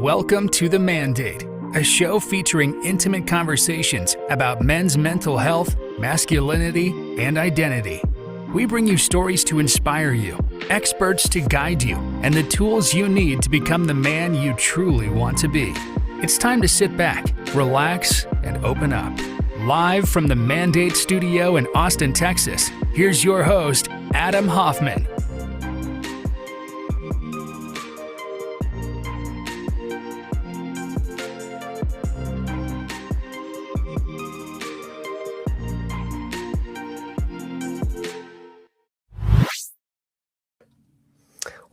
Welcome to The Mandate, a show featuring intimate conversations about men's mental health, masculinity, and identity. We bring you stories to inspire you, experts to guide you, and the tools you need to become the man you truly want to be. It's time to sit back, relax, and open up. Live from the Mandate Studio in Austin, Texas, here's your host, Adam Hoffman.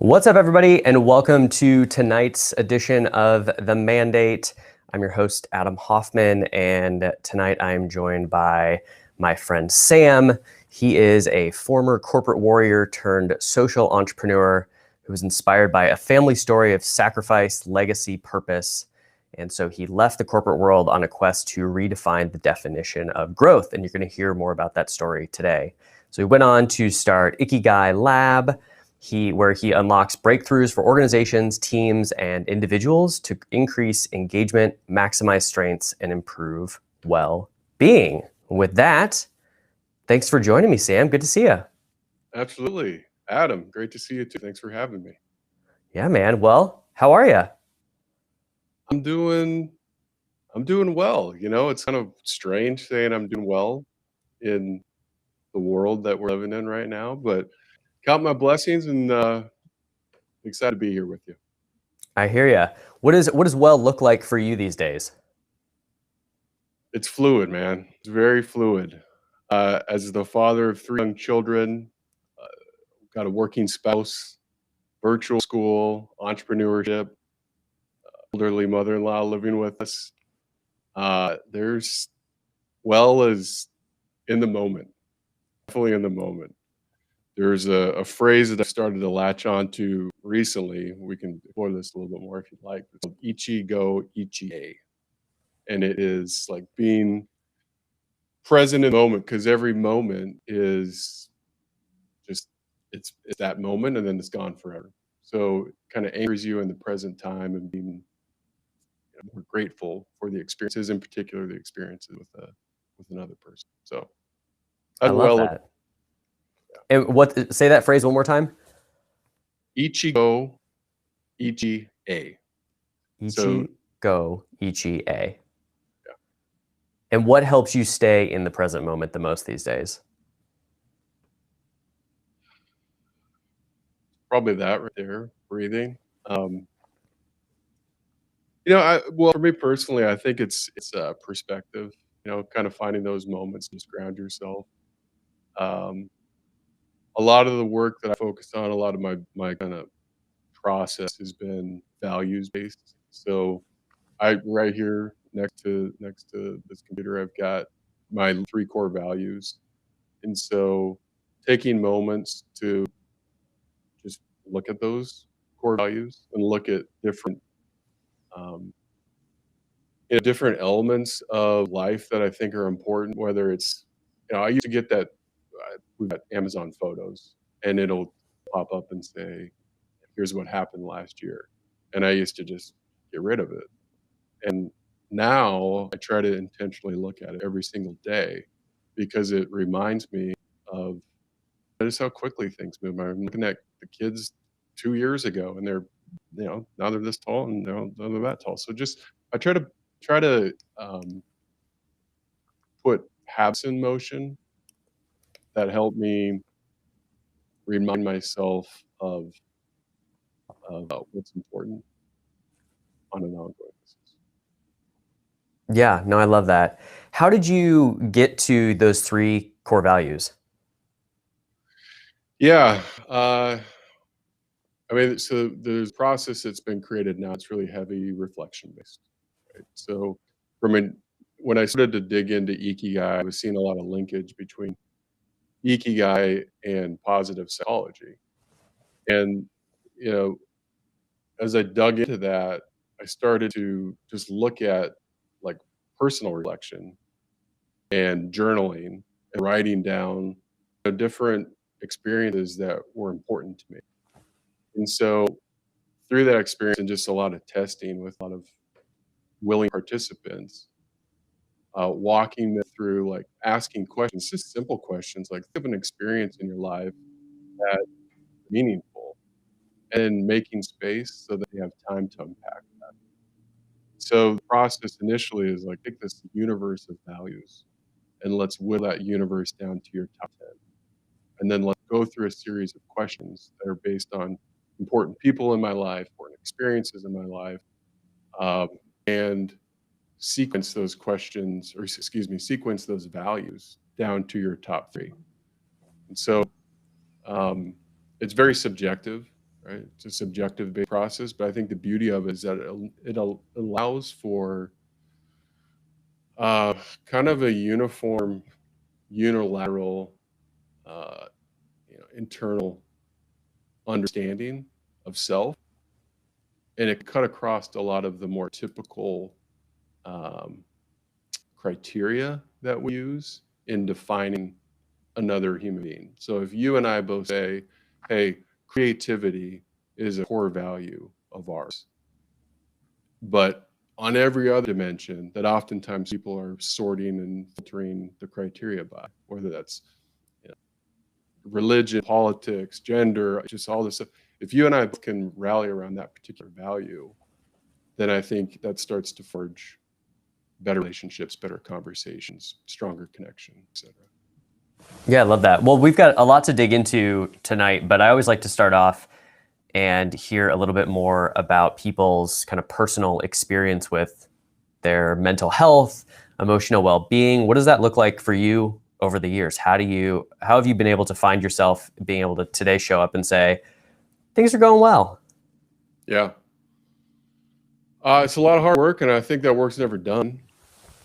What's up, everybody, and welcome to tonight's edition of The Mandate. I'm your host, Adam Hoffman, and tonight I'm joined by my friend Sam. He is a former corporate warrior turned social entrepreneur who was inspired by a family story of sacrifice, legacy, purpose. And so he left the corporate world on a quest to redefine the definition of growth. And you're going to hear more about that story today. So he went on to start Ikigai Lab, where he unlocks breakthroughs for organizations, teams, and individuals to increase engagement, maximize strengths, and improve well-being. With that, thanks for joining me, Sam. Good to see you. Absolutely. Adam, great to see you too. Thanks for having me. Yeah, man. Well, how are you? I'm doing well. You know, it's kind of strange saying I'm doing well in the world that we're living in right now, but count my blessings and excited to be here with you. I hear you. What does well look like for you these days? It's fluid, man. It's very fluid. As the father of 3 young children, got a working spouse, virtual school, entrepreneurship, elderly mother-in-law living with us. There's well as in the moment, fully in the moment. There's a phrase that I started to latch on to recently. We can explore this a little bit more if you'd like. It's called Ikigai. And it is like being present in the moment, because every moment is just, it's that moment and then it's gone forever. So it kind of anchors you in the present time and being more grateful for the experiences, in particular the experiences with another person. So I love that. And say that phrase one more time. Ichigo, Ichigai, Ichi-A. Yeah. And what helps you stay in the present moment the most these days? Probably that right there, breathing. For me personally, I think it's perspective. You know, kind of finding those moments, just ground yourself. A lot of the work that I focus on, a lot of my kind of process has been values based. So right here next to this computer, I've got my 3 core values. And so taking moments to just look at those core values and look at different different elements of life that I think are important, whether it's, I used to get that, we've got Amazon Photos, and it'll pop up and say, here's what happened last year. And I used to just get rid of it. And now I try to intentionally look at it every single day, because it reminds me of just how quickly things move. I'm looking at the kids 2 years ago, and they're, now they're this tall, and now they're that tall. So just, I try to put habits in motion that help me remind myself of what's important on an ongoing basis. Yeah, no, I love that. How did you get to those 3 core values? Yeah. So there's a process that's been created now. It's really heavy reflection based. Right? So when I started to dig into Ikigai, I was seeing a lot of linkage between Ikigai and positive psychology. And, as I dug into that, I started to just look at like personal reflection and journaling and writing down different experiences that were important to me. And so through that experience and just a lot of testing with a lot of willing participants, walking them through, like asking questions, just simple questions, like have an experience in your life that's meaningful, and making space so that you have time to unpack. So the process initially is like, take this universe of values and let's whittle that universe down to your top 10. And then let's go through a series of questions that are based on important people in my life, important experiences in my life, and sequence those questions, or excuse me, sequence those values down to your top 3. And so it's very subjective, right? It's a subjective based process, but I think the beauty of it is that it allows for kind of a uniform, unilateral, internal understanding of self, and it cut across a lot of the more typical criteria that we use in defining another human being. So if you and I both say, hey, creativity is a core value of ours, but on every other dimension that oftentimes people are sorting and filtering the criteria by, whether that's religion, politics, gender, just all this stuff. If you and I can rally around that particular value, then I think that starts to forge better relationships, better conversations, stronger connection, etc. Yeah, I love that. Well, we've got a lot to dig into tonight, but I always like to start off and hear a little bit more about people's kind of personal experience with their mental health, emotional well-being. What does that look like for you over the years? How have you been able to find yourself being able to today show up and say, things are going well? Yeah. It's a lot of hard work, and I think that work's never done,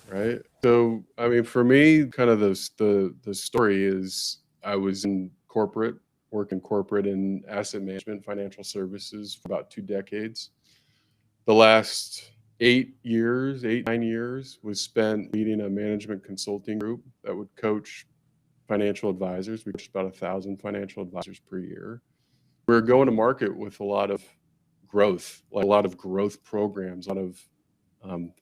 right? So, I mean, for me, kind of the story is I was in corporate, working corporate in asset management, financial services for about 2 decades. The last 9 years was spent leading a management consulting group that would coach financial advisors. We coached about 1,000 financial advisors per year. We were going to market with a lot of growth, like a lot of growth programs, a lot of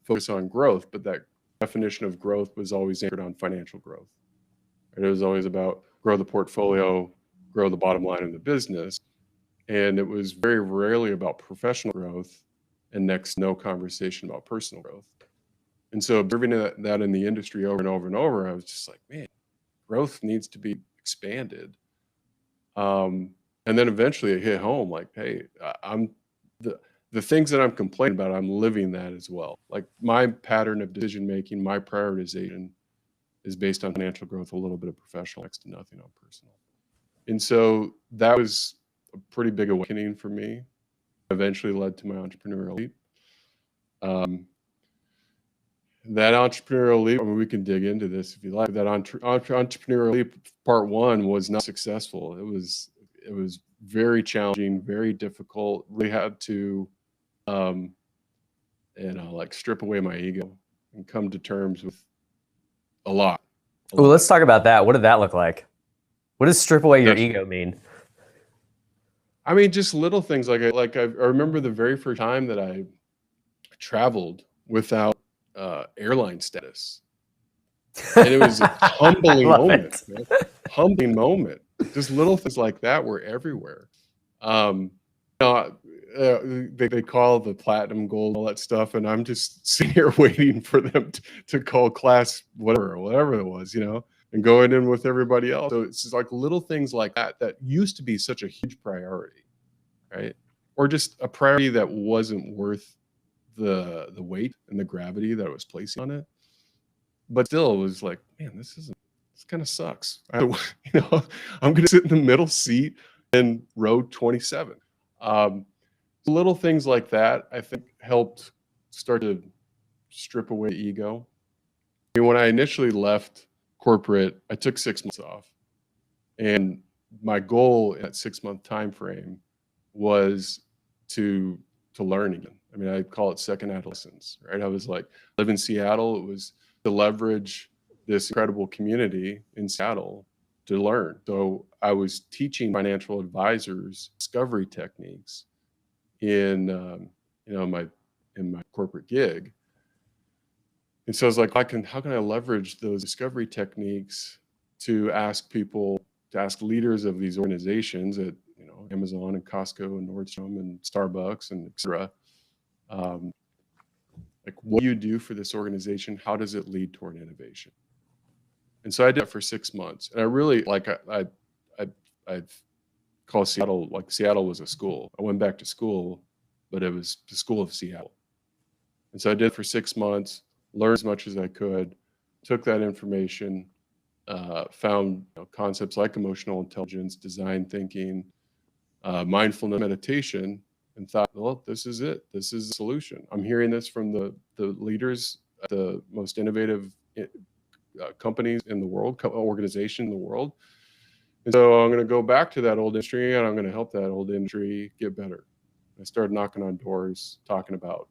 focus on growth, but that definition of growth was always anchored on financial growth. It was always about grow the portfolio, grow the bottom line of the business. And it was very rarely about professional growth, and next, no conversation about personal growth. And so observing that in the industry over and over and over, I was just like, man, growth needs to be expanded. And then eventually it hit home like, hey, I'm the things that I'm complaining about, I'm living that as well. Like my pattern of decision making, my prioritization is based on financial growth, a little bit of professional, next to nothing on personal. And so that was a pretty big awakening for me. Eventually led to my entrepreneurial leap. That entrepreneurial leap, I mean, we can dig into this if you like. That entrepreneurial leap, part 1 was not successful. It was very challenging, very difficult. Really had to, like strip away my ego and come to terms with a lot. Well, let's talk about that. What did that look like? What does strip away your ego mean? I mean, just little things like I remember the very first time that I traveled without airline status, and it was a humbling moment. Humbling moment. Just little things like that were everywhere. They call the platinum, gold, all that stuff, and I'm just sitting here waiting for them to call class whatever it was, and going in with everybody else. So it's just like little things like that used to be such a huge priority, right? Or just a priority that wasn't worth the weight and the gravity that I was placing on it. But still, it was like, man, this kind of sucks. I'm going to sit in the middle seat in row 27. Little things like that, I think, helped start to strip away ego. I mean, when I initially left corporate, I took 6 months off, and my goal in that 6-month time frame was to learn again. I mean, I call it second adolescence, right? I was like, live in Seattle. It was to leverage this incredible community in Seattle to learn. So I was teaching financial advisors discovery techniques in in my corporate gig. And so I was like, how can I leverage those discovery techniques to ask leaders of these organizations at Amazon and Costco and Nordstrom and Starbucks and et cetera, like, what do you do for this organization? How does it lead toward innovation? And so I did it for 6 months, and I really I call Seattle, like Seattle was a school. I went back to school, but it was the school of Seattle. And so I did it for 6 months, learned as much as I could, took that information, found concepts like emotional intelligence, design thinking, mindfulness, meditation, and thought, well, this is it. This is the solution. I'm hearing this from the leaders at the most innovative companies in the world, organization in the world. And so I'm going to go back to that old industry, and I'm going to help that old industry get better. I started knocking on doors, talking about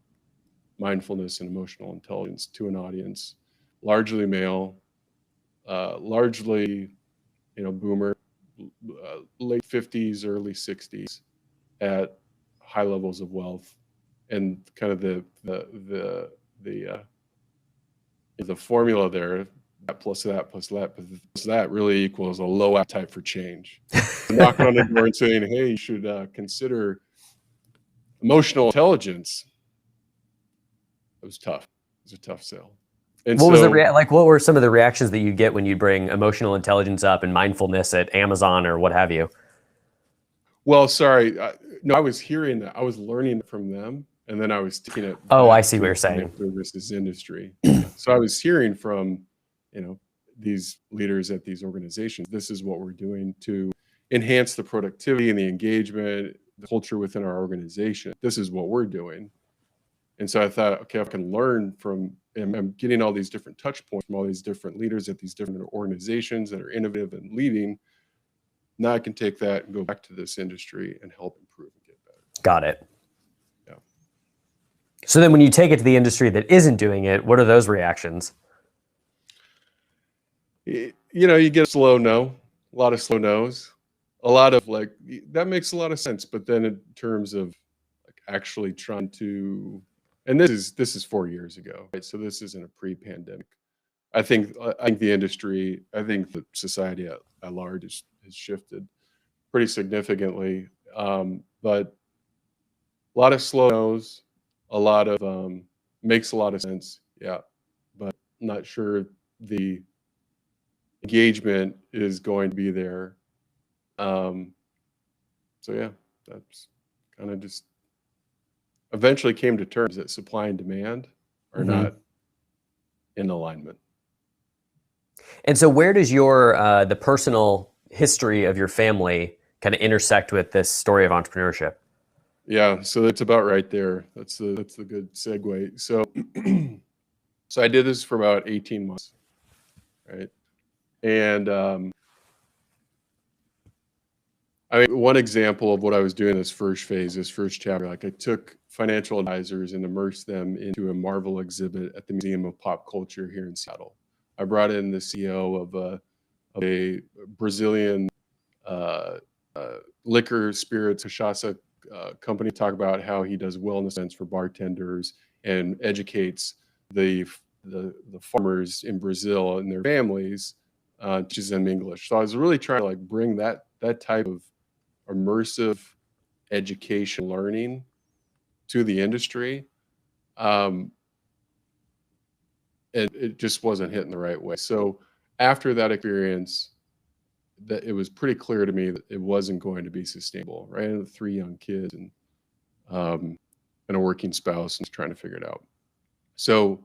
mindfulness and emotional intelligence to an audience, largely male, largely, boomer, late 50s, early 60s, at high levels of wealth, and kind of the formula there, that plus that plus that plus that really equals a low appetite for change. Knocking on the door and saying, hey, you should consider emotional intelligence. It was tough. It was a tough sell. And what was what were some of the reactions that you get when you bring emotional intelligence up and mindfulness at Amazon or what have you? Well, sorry. No, I was hearing that. I was learning from them, and then I was taking it. Oh, I see what you're saying. Services industry. So I was hearing from, these leaders at these organizations. This is what we're doing to enhance the productivity and the engagement, the culture within our organization. This is what we're doing. And so I thought, okay, I can learn from, and I'm getting all these different touch points from all these different leaders at these different organizations that are innovative and leading. Now I can take that and go back to this industry and help improve and get better. Got it. Yeah. So then when you take it to the industry that isn't doing it, what are those reactions? You get a slow no, a lot of slow no's, a lot of like, that makes a lot of sense. But then in terms of like actually trying to, and this is 4 years ago, right? So this isn't a pre-pandemic. I think the industry, I think the society at large has shifted pretty significantly. But a lot of slow no's, a lot of makes a lot of sense, yeah. But I'm not sure the engagement is going to be there. So yeah, that's kind of just eventually came to terms that supply and demand are not in alignment. And so where does your the personal history of your family kind of intersect with this story of entrepreneurship? Yeah, so it's about right there. That's the good segue. So so I did this for about 18 months, right? And I mean, one example of what I was doing in this first phase, this first chapter, like I took financial advisors and immersed them into a Marvel exhibit at the Museum of Pop Culture here in Seattle. I brought in the CEO of a Brazilian liquor, spirits, cachaça company, talk about how he does wellness events for bartenders and educates the farmers in Brazil and their families, teaches them English. So I was really trying to like bring that type of immersive education learning to the industry. And it just wasn't hitting the right way. So after that experience, that it was pretty clear to me that it wasn't going to be sustainable, right? I had 3 young kids and a working spouse and trying to figure it out. So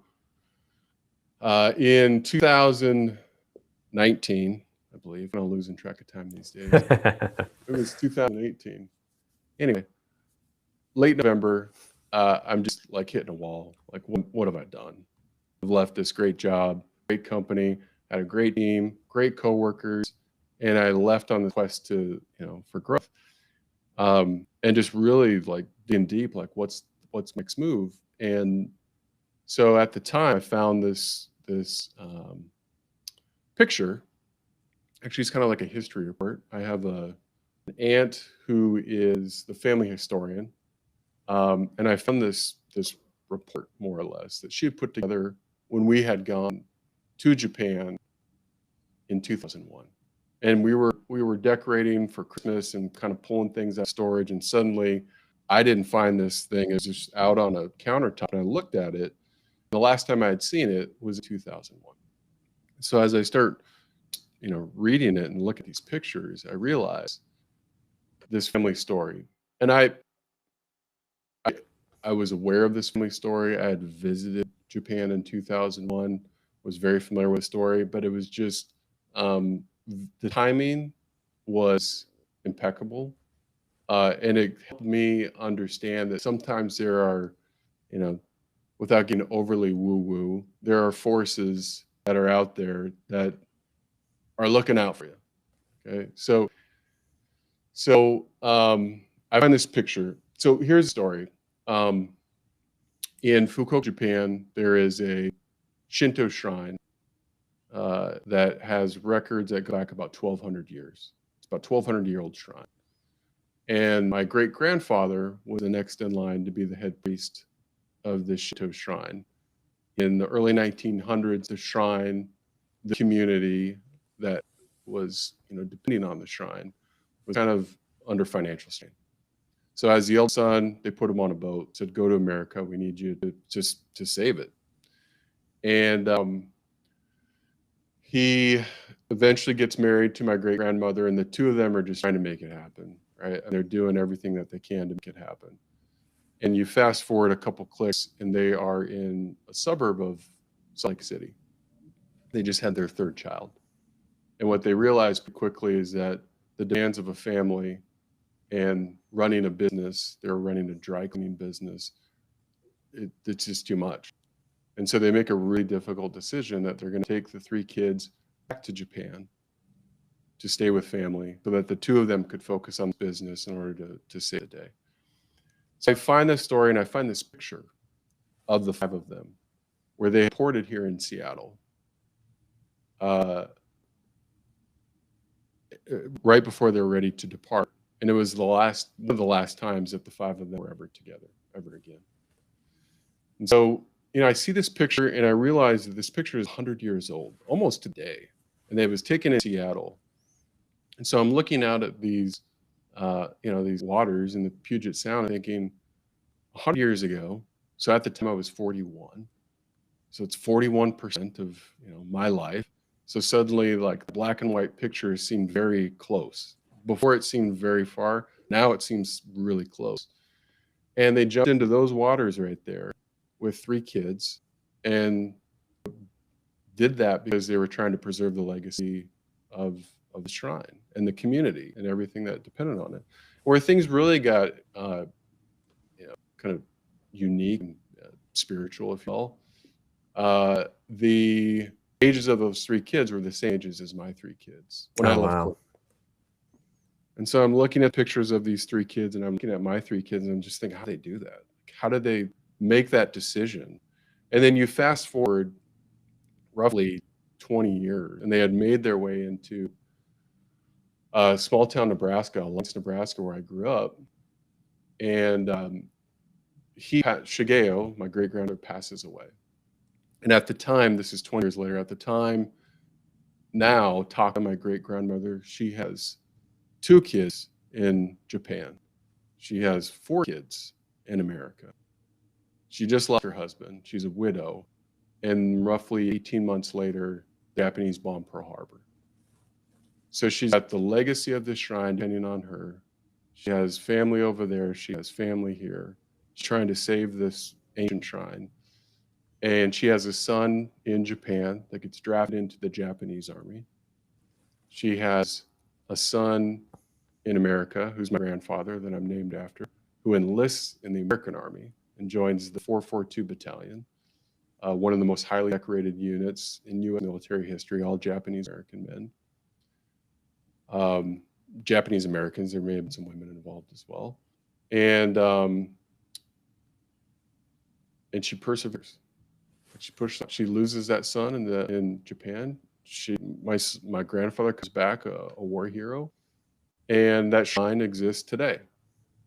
in 2019, I believe, I'm losing track of time these days. It was 2018. Anyway, late November, I'm just like hitting a wall. Like, what have I done? I've left this great job, great company, had a great team, great coworkers, and I left on the quest to, for growth. And just really like digging deep, like what's next move? And so at the time, I found this picture. Actually, it's kind of like a history report. I have an aunt who is the family historian, And I found this report, more or less, that she had put together when we had gone to Japan in 2001. And we were decorating for Christmas and kind of pulling things out of storage, and suddenly I didn't find this thing. It was just out on a countertop, and I looked at it. The last time I had seen it was in 2001. So as I start, reading it and look at these pictures, I realize this family story. And I was aware of this family story. I had visited Japan in 2001, was very familiar with the story, but it was just the timing was impeccable. And it helped me understand that sometimes there are, without getting overly woo-woo, there are forces that are out there that are looking out for you. Okay. So I find this picture. So here's the story. In Fukuoka, Japan, there is a Shinto shrine that has records that go back about 1,200 years. It's about 1,200-year-old shrine. And my great-grandfather was the next in line to be the head priest of this Shinto shrine. In the early 1900s, the shrine, the community that was, depending on the shrine, was kind of under financial strain. So as the eldest son, they put him on a boat, said, "Go to America. We need you to save it." And he eventually gets married to my great-grandmother, and the two of them are just trying to make it happen, right? And they're doing everything that they can to make it happen. And you fast forward a couple clicks, and they are in a suburb of Salt Lake City. They just had their third child. And what they realized quickly is that the demands of a family and running a business, they were running a dry cleaning business, it's just too much. And so they make a really difficult decision that they're going to take the three kids back to Japan to stay with family so that the two of them could focus on business in order to save the day. So I find this story and I find this picture of the five of them where they ported here in Seattle right before they were ready to depart. And it was one of the last times that the five of them were ever together, ever again. And so, I see this picture and I realize that this picture is 100 years old, almost today. And it was taken in Seattle. And so I'm looking out at these, these waters in the Puget Sound, thinking 100 years ago. So at the time I was 41. So it's 41% of, my life. So suddenly, like, the black and white pictures seemed very close. Before it seemed very far. Now it seems really close. And they jumped into those waters right there with three kids and did that because they were trying to preserve the legacy of the shrine and the community and everything that depended on it. Where things really got, kind of unique and spiritual, if you will. The ages of those three kids were the same ages as my three kids when I left. Wow. And so I'm looking at pictures of these three kids and I'm looking at my three kids and I'm just thinking, how did they do that? How did they make that decision? And then you fast forward roughly 20 years and they had made their way into small town Nebraska, Lawrence, Nebraska, where I grew up. And Shigeo, my great-grandmother, passes away. And at the time, this is 20 years later, at the time, now, Taka, my great-grandmother, she has 2 kids in Japan. She has 4 kids in America. She just lost her husband. She's a widow. And roughly 18 months later, the Japanese bombed Pearl Harbor. So she's got the legacy of the shrine depending on her. She has family over there. She has family here. She's trying to save this ancient shrine. And she has a son in Japan that gets drafted into the Japanese army. She has a son in America, who's my grandfather, that I'm named after, who enlists in the American Army and joins the 442 Battalion, one of the most highly decorated units in U.S. military history, all Japanese American men. Japanese Americans, there may have been some women involved as well. And she perseveres. She loses that son in Japan. My grandfather comes back a war hero, and that shrine exists today.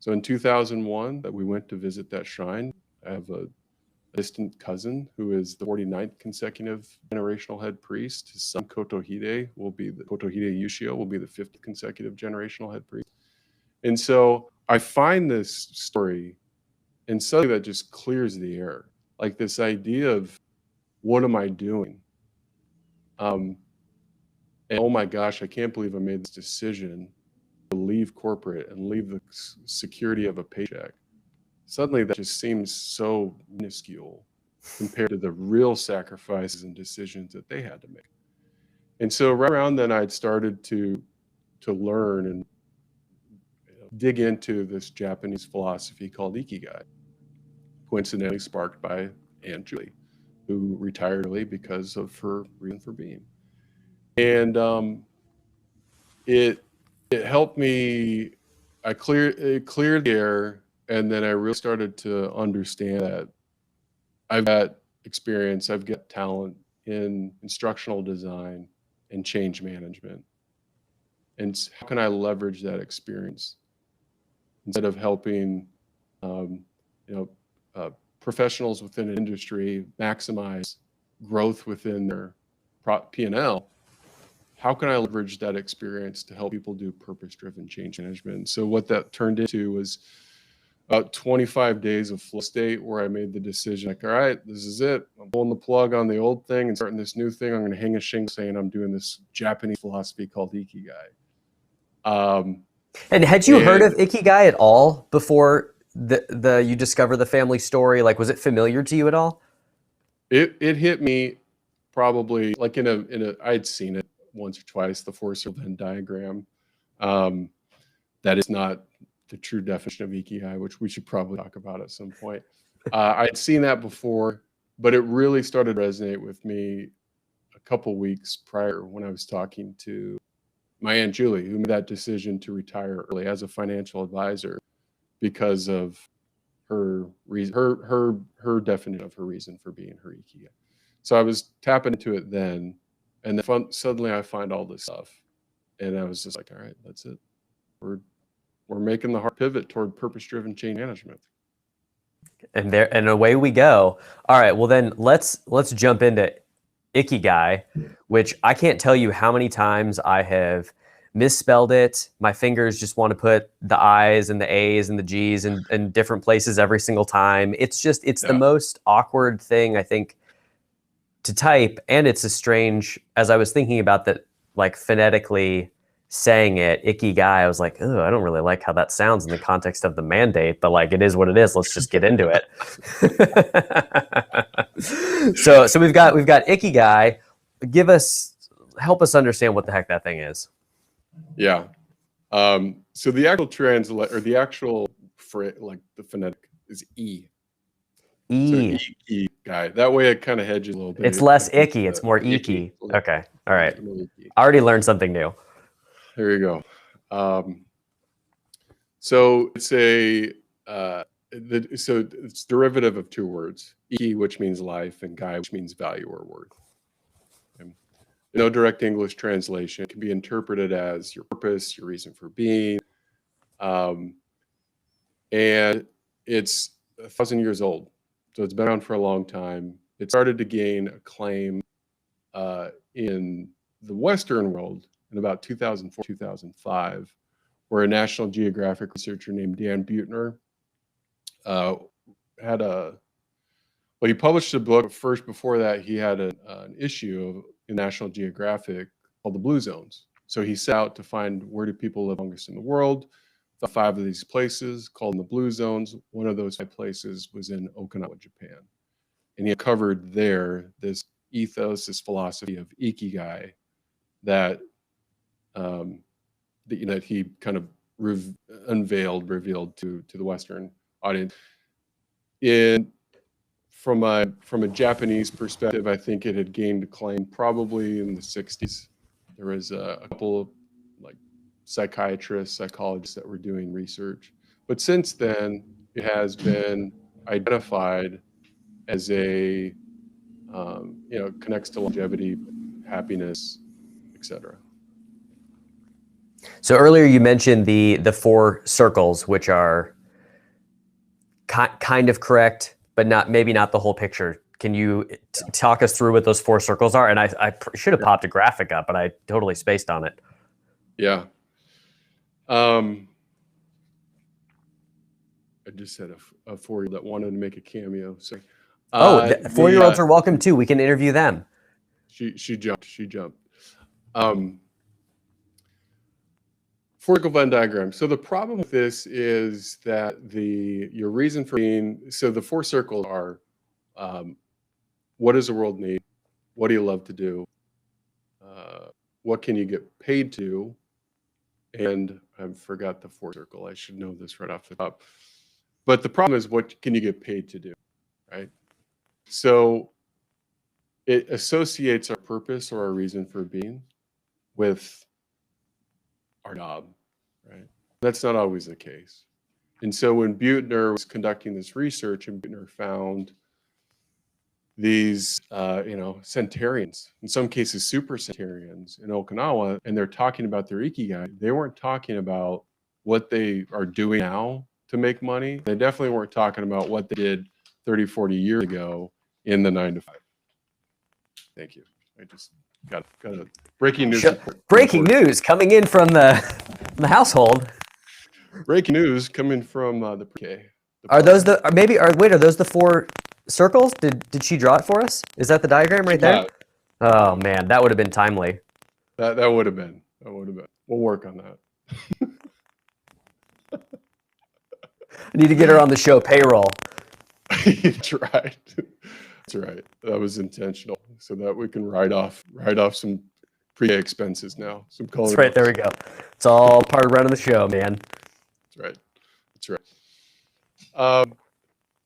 So in 2001, that we went to visit that shrine. I have a distant cousin who is the 49th consecutive generational head priest. His son Kotohide Ushio will be the 5th consecutive generational head priest. And so I find this story and something that just clears the air, like this idea of what am I doing? And oh my gosh, I can't believe I made this decision to leave corporate and leave the security of a paycheck. Suddenly that just seems so minuscule compared to the real sacrifices and decisions that they had to make. And so right around then I'd started to learn and dig into this Japanese philosophy called Ikigai, coincidentally sparked by Aunt Julie, who retired early because of her reason for being. And it helped me. It cleared the air, and then I really started to understand that I've got experience, I've got talent in instructional design and change management. And how can I leverage that experience instead of helping, um, you know, professionals within an industry maximize growth within their P&L? How can I leverage that experience to help people do purpose-driven change management? So what that turned into was about 25 days of flow state where I made the decision, like, all right, this is it. I'm pulling the plug on the old thing and starting this new thing. I'm going to hang a shingle saying I'm doing this Japanese philosophy called Ikigai. And had you heard of Ikigai at all before you discover the family story? Like, was it familiar to you at all? It hit me probably like I'd seen it once or twice, the 4-circle Venn diagram. That is not the true definition of Ikigai, which we should probably talk about at some point. I'd seen that before, but it really started to resonate with me a couple weeks prior when I was talking to my Aunt Julie, who made that decision to retire early as a financial advisor because of her reason, her definition of her reason for being, her Ikigai. So I was tapping into it then, and then suddenly I find all this stuff, and I was just like, all right, that's it. We're making the hard pivot toward purpose-driven change management. And away we go. All right, well then let's jump into Ikigai, which I can't tell you how many times I have misspelled it. My fingers just want to put the I's and the A's and the G's in different places every single time. It's the most awkward thing, I think, to type. And it's a strange, as I was thinking about that, like phonetically saying it, Ikigai, I was like, oh, I don't really like how that sounds in the context of the mandate, but like, it is what it is. Let's just get into it. So we've got Ikigai. Help us understand what the heck that thing is. Yeah. So the actual the actual like the phonetic is E. E. So Ikigai. That way it kind of hedges a little bit. It's less icky. It's more icky. Okay. All right. I already learned something new. There you go. So it's it's derivative of two words: iki, which means life, and gai, which means value or worth. Okay. No direct English translation. It can be interpreted as your purpose, your reason for being, and it's 1,000 years old. So it's been around for a long time. It started to gain acclaim in the Western world in about 2004, 2005, where a National Geographic researcher named Dan Buettner he published a book first. Before that, he had an issue in National Geographic called The Blue Zones. So he set out to find where do people live longest in the world. Found 5 of these places, called them the Blue Zones. One of those 5 places was in Okinawa, Japan. And he uncovered there this ethos, this philosophy of Ikigai that that he kind of revealed to the Western audience. From a Japanese perspective, I think it had gained acclaim probably in the 60s. There was a couple of like psychiatrists, psychologists that were doing research, but since then it has been identified as a connects to longevity, happiness, etc. So earlier you mentioned the four circles, which are kind of correct, but maybe not the whole picture. Can you talk us through what those four circles are? And I should have popped a graphic up, but I totally spaced on it. Yeah. I just had a 4-year-old that wanted to make a cameo. So, 4-year-olds are welcome too. We can interview them. She jumped. Four-circle Venn diagram. So the problem with this is that your reason for being, so the four circles are, what does the world need? What do you love to do? What can you get paid to? And I forgot the fourth circle. I should know this right off the top. But the problem is, what can you get paid to do, right? So it associates our purpose or our reason for being with our job, right? That's not always the case. And so when Buettner was conducting this research, and Buettner found these, centurions, in some cases super centurions in Okinawa, and they're talking about their Ikigai, they weren't talking about what they are doing now to make money. They definitely weren't talking about what they did 30, 40 years ago in the 9 to 5. Thank you. I just got a breaking news. Breaking news coming in from the household. Breaking news coming from the pre-K. Are those are those the four circles? Did she draw it for us? Is that the diagram right there? Oh man, that would have been timely. That would have been. We'll work on that. I need to get her on the show payroll. That's right. That's right. That was intentional, so that we can write off some pre expenses now. That's right. There we go. It's all part of running the show, man. That's right.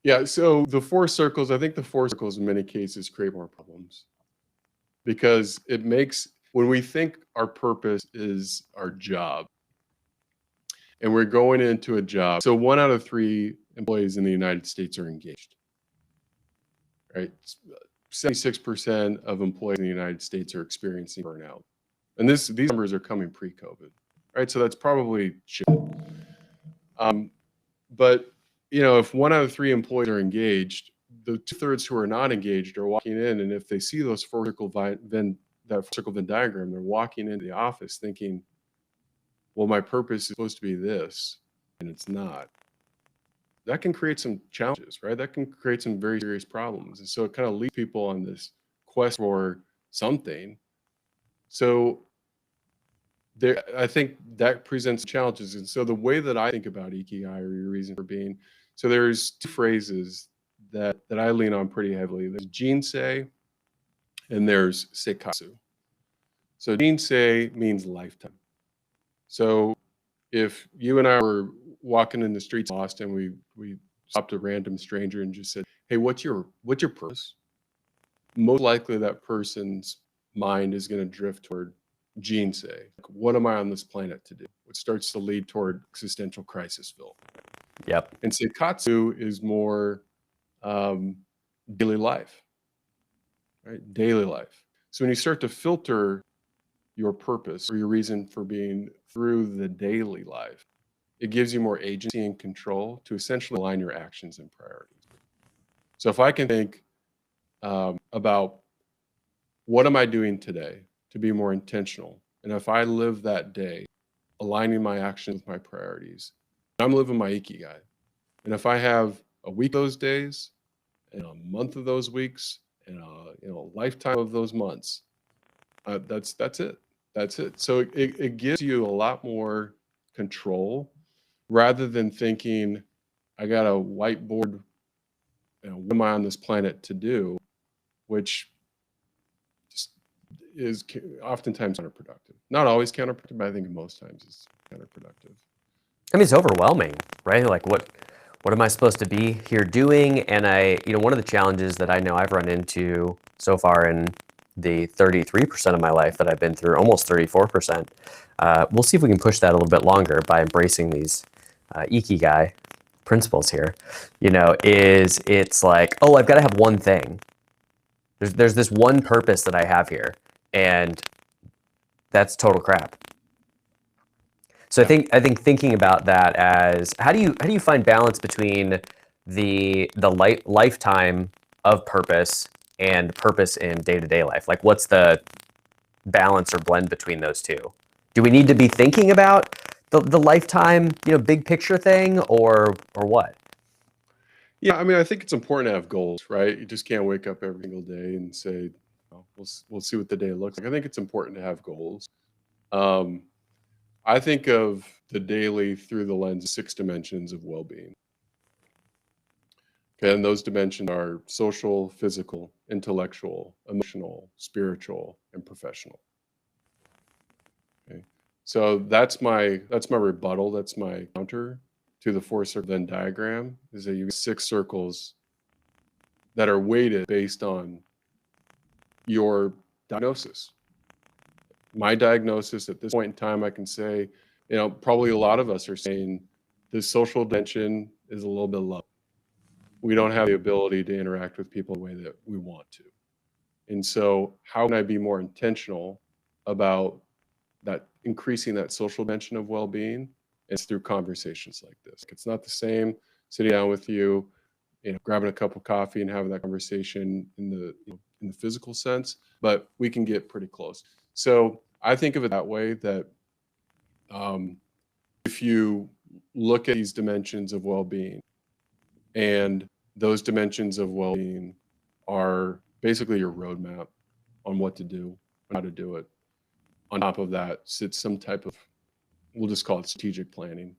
Yeah. So the four circles. I think the four circles in many cases create more problems because it makes, when we think our purpose is our job, and we're going into a job. So 1 out of 3 employees in the United States are engaged, right? 76% of employees in the United States are experiencing burnout. And these numbers are coming pre-COVID, right? So that's probably shit. But, if 1 out of 3 employees are engaged, the 2/3 who are not engaged are walking in. And if they see those four-circle Venn diagram, they're walking into the office thinking, well, my purpose is supposed to be this, and it's not. That can create some challenges, right? That can create some very serious problems. And so it kind of leads people on this quest for something. So I think that presents challenges. And so the way that I think about Ikigai, or your reason for being, so there's 2 phrases that I lean on pretty heavily. There's jinsei and there's seikatsu. So jinsei means lifetime. So if you and I were walking in the streets of Austin, we stopped a random stranger and just said, hey, what's your purpose? Most likely that person's mind is going to drift toward jinsei. Like, what am I on this planet to do? Which starts to lead toward existential crisisville. Yep. And seikatsu is more daily life, right? Daily life. So when you start to filter your purpose or your reason for being through the daily life, it gives you more agency and control to essentially align your actions and priorities. So if I can think about what am I doing today to be more intentional, and if I live that day aligning my actions with my priorities, I'm living my Ikigai. And if I have a week of those days and a month of those weeks and a lifetime of those months, that's it. That's it. So it gives you a lot more control rather than thinking, I got a whiteboard, what am I on this planet to do, which just is oftentimes counterproductive. Not always counterproductive, but I think most times it's counterproductive. I mean, it's overwhelming, right? Like what am I supposed to be here doing? And one of the challenges that I know I've run into so far in the 33% of my life that I've been through, almost 34%. We'll see if we can push that a little bit longer by embracing these Ikigai principles here. It's like, oh, I've got to have one thing. There's this one purpose that I have here, and that's total crap. So I think thinking about that as how do you find balance between the lifetime of purpose and purpose in day-to-day life? Like what's the balance or blend between those two? Do we need to be thinking about the lifetime, big picture thing or what? Yeah, I mean, I think it's important to have goals, right? You just can't wake up every single day and say, we'll see what the day looks like. I think it's important to have goals. Um, I think of the daily through the lens of 6 dimensions of well-being. Okay, and those dimensions are social, physical, intellectual, emotional, spiritual, and professional. Okay. So that's my rebuttal. That's my counter to the 4 circle Venn diagram is that you have 6 circles that are weighted based on your diagnosis. My diagnosis at this point in time, I can say, probably a lot of us are saying the social dimension is a little bit low. We don't have the ability to interact with people the way that we want to. And so how can I be more intentional about that, increasing that social dimension of well-being? It's through conversations like this. It's not the same sitting down with you, grabbing a cup of coffee and having that conversation in the physical sense, but we can get pretty close. So I think of it that way, that if you look at these dimensions of well-being, and those dimensions of well-being are basically your roadmap on what to do, how to do it. On top of that sits some type of, we'll just call it strategic planning,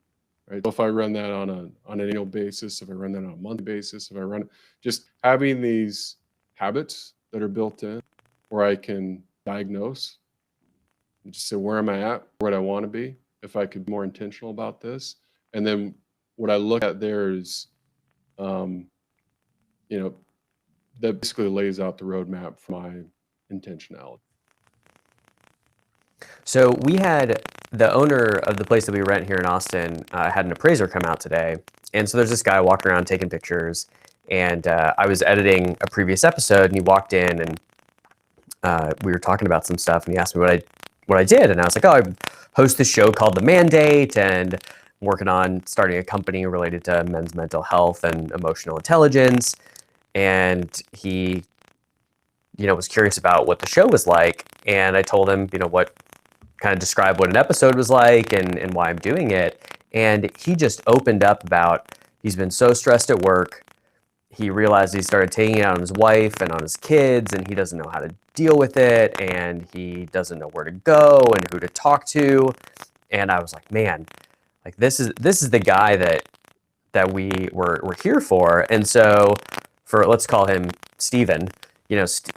right? So if I run that on an annual basis, if I run that on a monthly basis, if I run just having these habits that are built in where I can diagnose and just say, where am I at, where do I want to be, if I could be more intentional about this. And then what I look at there is, that basically lays out the roadmap for my intentionality. So we had the owner of the place that we rent here in Austin had an appraiser come out today. And so there's this guy walking around taking pictures. And I was editing a previous episode and he walked in and we were talking about some stuff and he asked me what I did. And I was like, oh, I host this show called The Mandate and I'm working on starting a company related to men's mental health and emotional intelligence. And he, was curious about what the show was like. And I told him, what kind of describe what an episode was like and why I'm doing it. And he just opened up about, he's been so stressed at work. He realized he started taking it out on his wife and on his kids, and he doesn't know how to deal with it. And he doesn't know where to go and who to talk to. And I was like, man, like this is the guy that we were here for. And so let's call him Steven.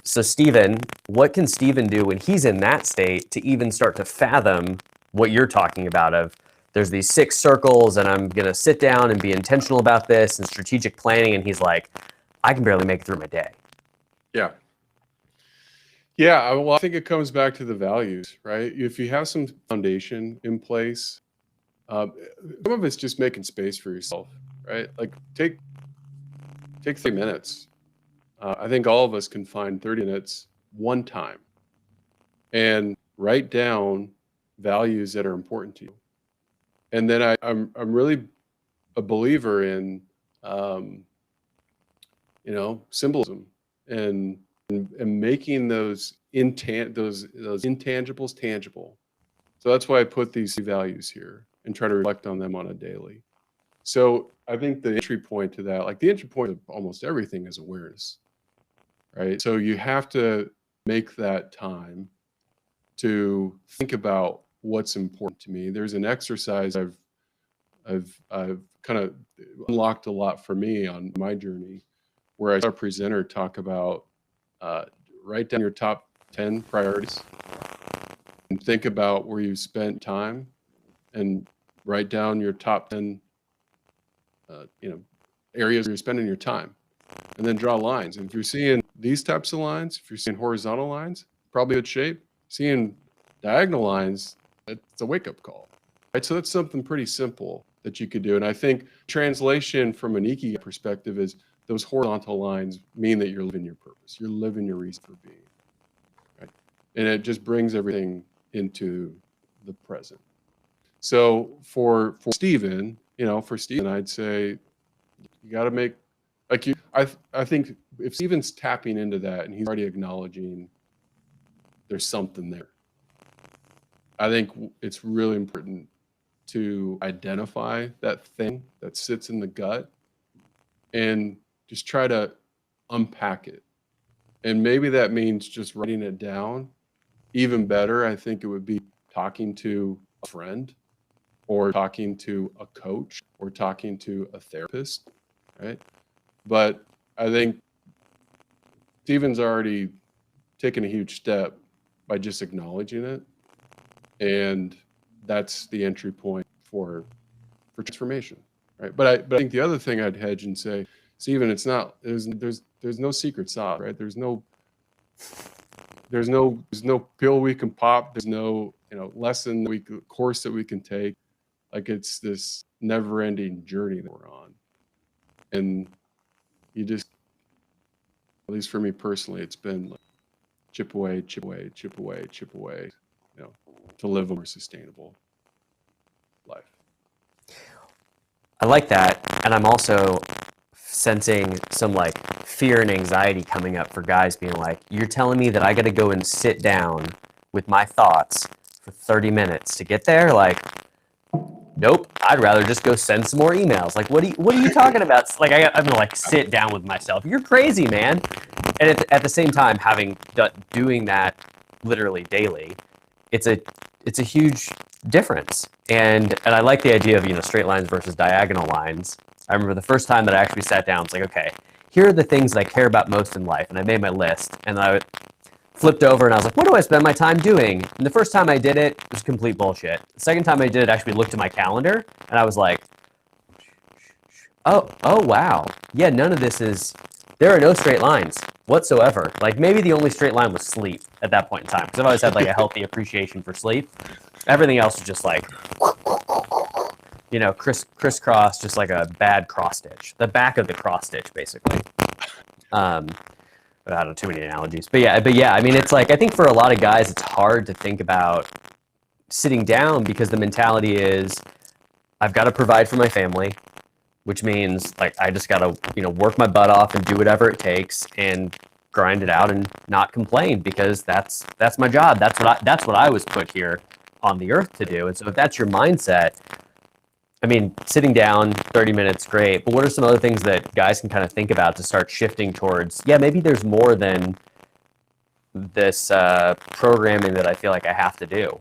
So Steven, what can Steven do when he's in that state to even start to fathom what you're talking about of there's these 6 circles and I'm going to sit down and be intentional about this and strategic planning. And he's like, I can barely make it through my day. Yeah. Yeah. Well, I think it comes back to the values, right? If you have some foundation in place, some of it's just making space for yourself, right? Like take 3 minutes. I think all of us can find 30 minutes one time and write down values that are important to you. And then I'm really a believer in, symbolism and making those intangibles tangible. So that's why I put these values here and try to reflect on them on a daily. So I think the entry point to that, like the entry point of almost everything, is awareness, right? So you have to make that time to think about what's important to me. There's an exercise I've kind of unlocked a lot for me on my journey, where I saw a presenter talk about write down your top 10 priorities and think about where you spent time, and write down your top 10 areas where you're spending your time, and then draw lines. And if you're seeing these types of lines, if you're seeing horizontal lines, probably good shape. Seeing diagonal lines, it's a wake-up call, right? So that's something pretty simple that you could do. And I think translation from an Ikigai perspective is those horizontal lines mean that you're living your purpose. You're living your reason for being, right? And it just brings everything into the present. So for Steven, I'd say you got to make I think if Steven's tapping into that and he's already acknowledging there's something there, I think it's really important to identify that thing that sits in the gut and just try to unpack it. And maybe that means just writing it down. Even better, I think it would be talking to a friend or talking to a coach or talking to a therapist, right? But I think Steven's already taken a huge step by just acknowledging it. And that's the entry point for transformation, right? But I think the other thing I'd hedge and say, Steven, it's not, there's no secret sauce, right? There's no pill we can pop. There's no, lesson course that we can take. Like, it's this never ending journey that we're on. And you just, at least for me personally, it's been like chip away, chip away, chip away, chip away, to live a more sustainable life. I like that. And I'm also sensing some like fear and anxiety coming up for guys being like, you're telling me that I got to go and sit down with my thoughts for 30 minutes to get there? Like, nope, I'd rather just go send some more emails. Like, what are you talking about? Like, I'm gonna like sit down with myself. You're crazy, man. And at the same time, doing that literally daily, it's a huge difference. And I like the idea of, straight lines versus diagonal lines. I remember the first time that I actually sat down, it's like, okay, here are the things that I care about most in life. And I made my list, and I flipped over and I was like, what do I spend my time doing? And the first time I did it, it was complete bullshit. The second time I did it, I actually looked at my calendar and I was like, oh wow. Yeah, none of this there are no straight lines whatsoever. Like, maybe the only straight line was sleep at that point in time, because I've always had like a healthy appreciation for sleep. Everything else is just like, crisscross, just like a bad cross stitch. The back of the cross stitch, basically. I don't know, too many analogies. But yeah, I mean, it's like, I think for a lot of guys, it's hard to think about sitting down because the mentality is, I've got to provide for my family, which means like I just got to, work my butt off and do whatever it takes and grind it out and not complain, because that's my job. That's what I was put here on the earth to do. And so if that's your mindset, I mean, sitting down 30 minutes, great. But what are some other things that guys can kind of think about to start shifting towards, maybe there's more than this programming that I feel like I have to do?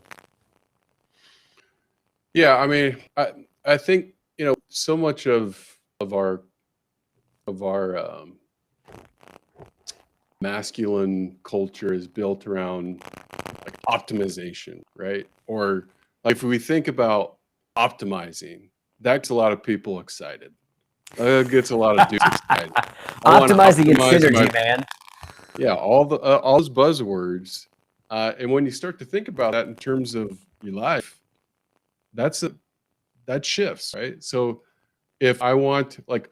Yeah, I mean, I think, so much of our masculine culture is built around like optimization, right? Or like, if we think about optimizing, that gets a lot of people excited. It gets a lot of dudes excited. Optimizing and synergy, man. Yeah, all those buzzwords. And when you start to think about that in terms of your life, that shifts, right? So if I want, like,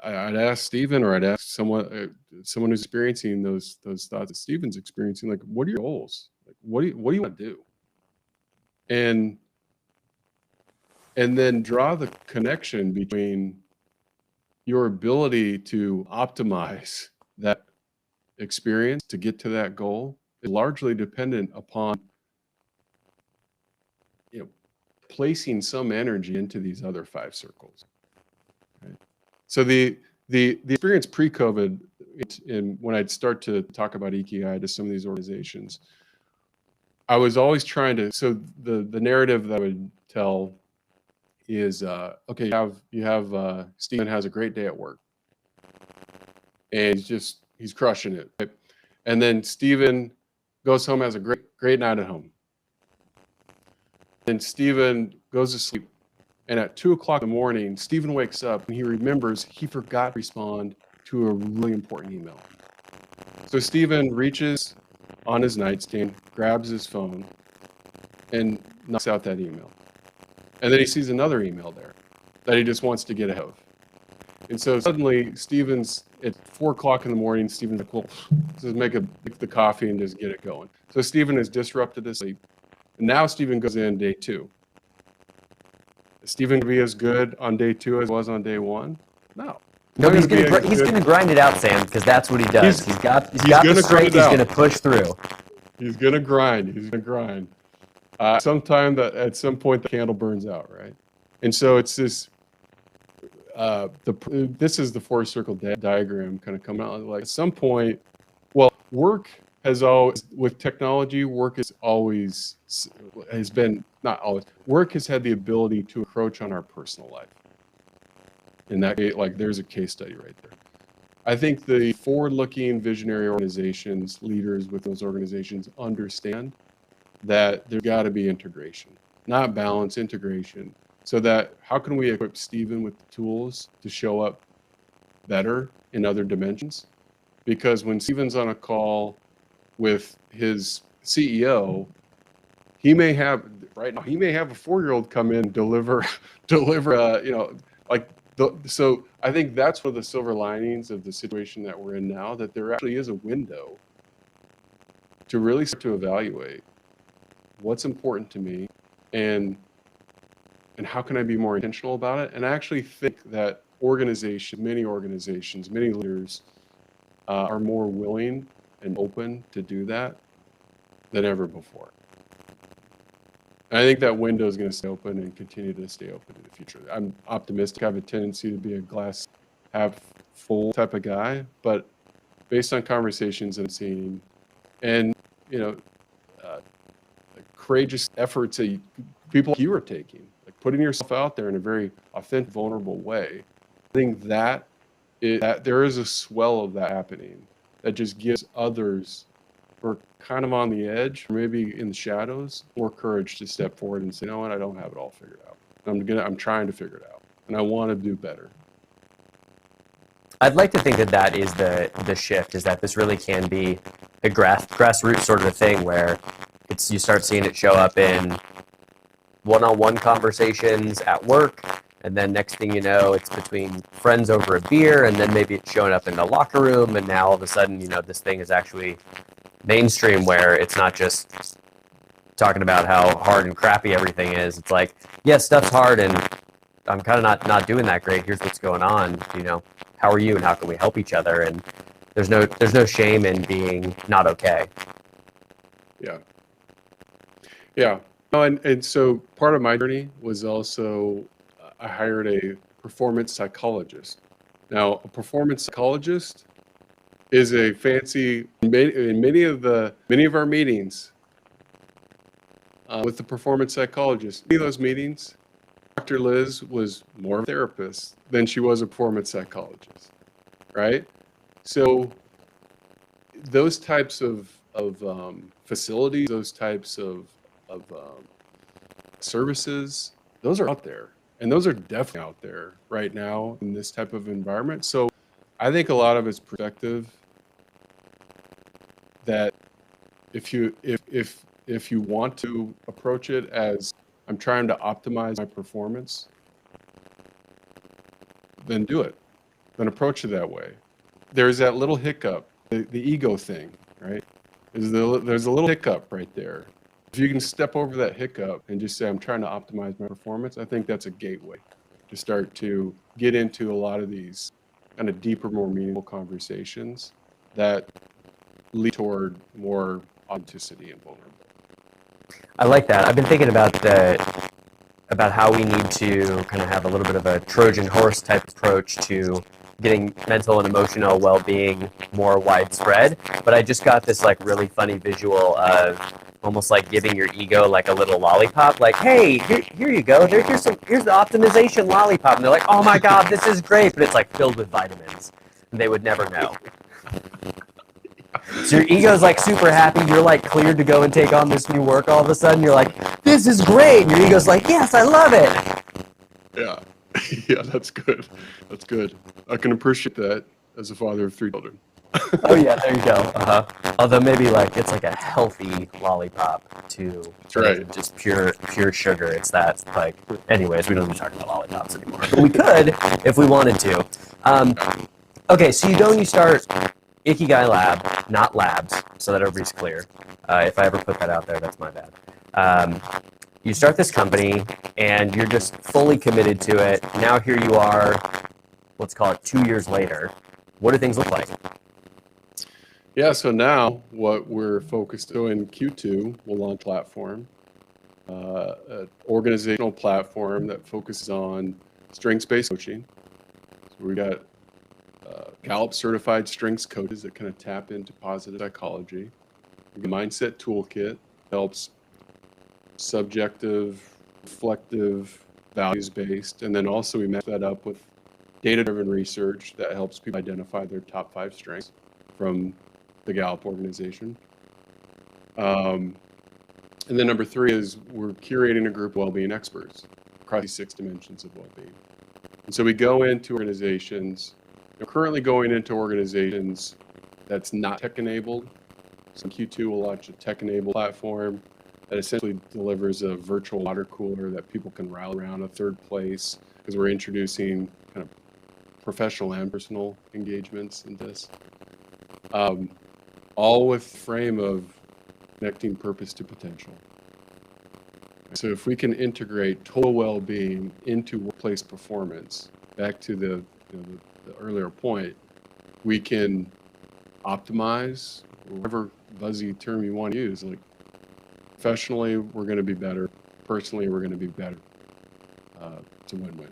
I'd ask Steven, or I'd ask someone who's experiencing those thoughts that Steven's experiencing, like, what are your goals? Like, what do you want to do? And then draw the connection between your ability to optimize that experience to get to that goal is largely dependent upon, placing some energy into these other 5 circles. Right? So the experience pre-COVID, and when I'd start to talk about Ikigai to some of these organizations, I was always trying to, so the narrative that I would tell is, okay, you have Steven has a great day at work, and he's crushing it, right? And then Steven goes home, has a great night at home. And Steven goes to sleep, and at 2:00 in the morning, Steven wakes up and he remembers he forgot to respond to a really important email. So Steven reaches on his nightstand, grabs his phone, and knocks out that email. And then he sees another email there that he just wants to get ahead of. And so suddenly Steven's at 4:00 in the morning, Steven's like, well, just make the coffee and just get it going. So Steven has disrupted his sleep. And now Steven goes in day 2. Steven gonna be as good on day 2 as he was on day 1? No. No, he's gonna grind it out, Sam, because that's what he does. He's got the strength. He's gonna push through. He's gonna grind. Sometime at some point the candle burns out, right? And so it's this. This is the 4-circle diagram kind of coming out. Like at some point, well, work has always, with technology, work has been, not always, work has had the ability to encroach on our personal life. In that case, like there's a case study right there. I think the forward-looking visionary organizations, leaders with those organizations understand that there's got to be integration, not balance, integration. So that how can we equip Steven with the tools to show up better in other dimensions? Because when Steven's on a call with his CEO, he may have a 4-year-old come in and deliver, so I think that's one of the silver linings of the situation that we're in now, that there actually is a window to really start to evaluate what's important to me and how can I be more intentional about it. And I actually think that many organizations, many leaders are more willing and open to do that than ever before. And I think that window is going to stay open and continue to stay open in the future. I'm optimistic. I have a tendency to be a glass half full type of guy, but based on conversations that I'm seeing and, courageous efforts that people like you are taking, like putting yourself out there in a very authentic, vulnerable way, I think that there is a swell of that happening that just gives others who are kind of on the edge, or maybe in the shadows, more courage to step forward and say, you know what, I don't have it all figured out. I'm trying to figure it out, and I want to do better. I'd like to think that is the shift, is that this really can be a grassroots sort of a thing where you start seeing it show up in one-on-one conversations at work, and then next thing you know, it's between friends over a beer, and then maybe it's showing up in the locker room, and now all of a sudden, this thing is actually mainstream, where it's not just talking about how hard and crappy everything is. It's like, yeah, stuff's hard, and I'm kind of not doing that great. Here's what's going on. How are you, and how can we help each other? And there's no shame in being not okay. Yeah. And so part of my journey was also I hired a performance psychologist. Now, a performance psychologist is a fancy in many of our meetings with the performance psychologist. Many of those meetings, Dr. Liz was more of a therapist than she was a performance psychologist, right? So those types of facilities, those types of services, those are out there, and those are definitely out there right now in this type of environment. So I think a lot of it's perspective, that if you want to approach it as I'm trying to optimize my performance, then do it. Then approach it that way. There's that little hiccup, the ego thing, right? There's a little hiccup right there. If you can step over that hiccup and just say, I'm trying to optimize my performance, I think that's a gateway to start to get into a lot of these kind of deeper, more meaningful conversations that lead toward more authenticity and vulnerability. I like that. I've been thinking about how we need to kind of have a little bit of a Trojan horse type approach to getting mental and emotional well-being more widespread. But I just got this like really funny visual of almost like giving your ego like a little lollipop, like, hey, here you go. Here's the optimization lollipop. And they're like, oh my God, this is great. But it's like filled with vitamins. And they would never know. So your ego's like super happy. You're like cleared to go and take on this new work. All of a sudden you're like, this is great. And your ego's like, yes, I love it. Yeah. Yeah, that's good. That's good. I can appreciate that as a father of 3 children. Oh yeah, there you go. Although maybe like it's like a healthy lollipop too. That's right. Just pure sugar. It's that like. Anyways, we don't even talk about lollipops anymore. But we could if we wanted to. Okay, so you go and you start Ikigai Lab, not labs, so that everybody's clear. If I ever put that out there, that's my bad. you start this company and you're just fully committed to it. Now here you are, let's call it 2 years later. What do things look like? Yeah, so now what we're focused on in Q2, we'll launch a platform, an organizational platform that focuses on strengths-based coaching. So we got Gallup certified strengths coaches that kind of tap into positive psychology. We got a mindset toolkit, helps subjective, reflective, values-based, and then also we match that up with data-driven research that helps people identify their top 5 strengths from the Gallup organization. And then number 3 is we're curating a group of well-being experts across these 6 dimensions of well-being. And so we go into organizations, currently going into organizations that's not tech-enabled. So in Q2, we'll launch a tech-enabled platform that essentially delivers a virtual water cooler that people can rally around, a third place, because we're introducing kind of professional and personal engagements in this. All with the frame of connecting purpose to potential. So if we can integrate total well-being into workplace performance, back to the earlier point, we can optimize, whatever buzzy term you want to use, like professionally, we're going to be better. Personally, we're going to be better. It's a win-win.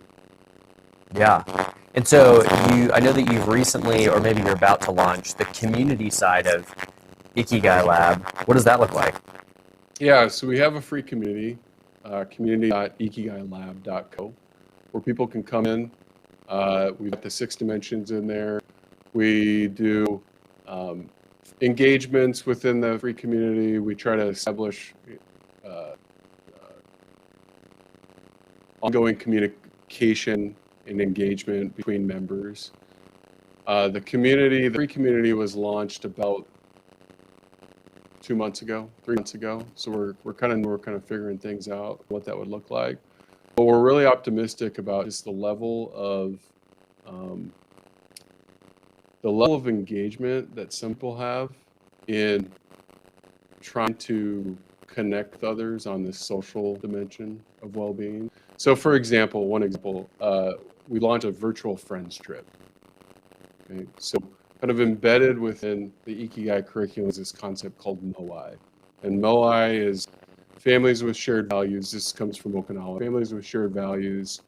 Yeah. And so I know that you've recently, or maybe you're about to launch the community side of Ikigai Lab. What does that look like? Yeah, so we have a free community, community.ikigailab.co, where people can come in. We've got the 6 dimensions in there. We do engagements within the free community. We try to establish ongoing communication and engagement between members. The free community was launched about 3 months ago. So we're kind of figuring things out, what that would look like. But we're really optimistic about just the level of engagement that some people have in trying to connect with others on this social dimension of well-being. So for example, we launched a virtual friends trip. Okay? So kind of embedded within the Ikigai curriculum is this concept called Moai. And Moai is families with shared values. This comes from Okinawa. Families with shared values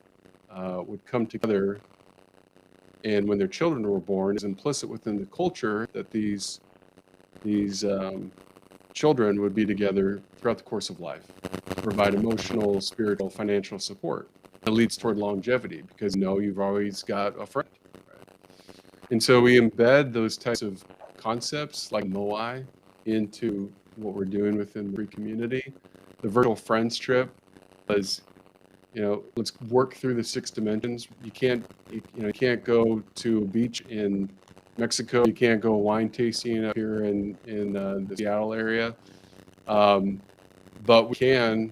would come together, and when their children were born, it's implicit within the culture that these children would be together throughout the course of life, provide emotional, spiritual, financial support. It leads toward longevity because you've always got a friend. Right? And so we embed those types of concepts like Moai into what we're doing within the free community. The virtual friends trip was, let's work through the 6 dimensions. You can't go to a beach in Mexico. You can't go wine tasting up here in the Seattle area. But we can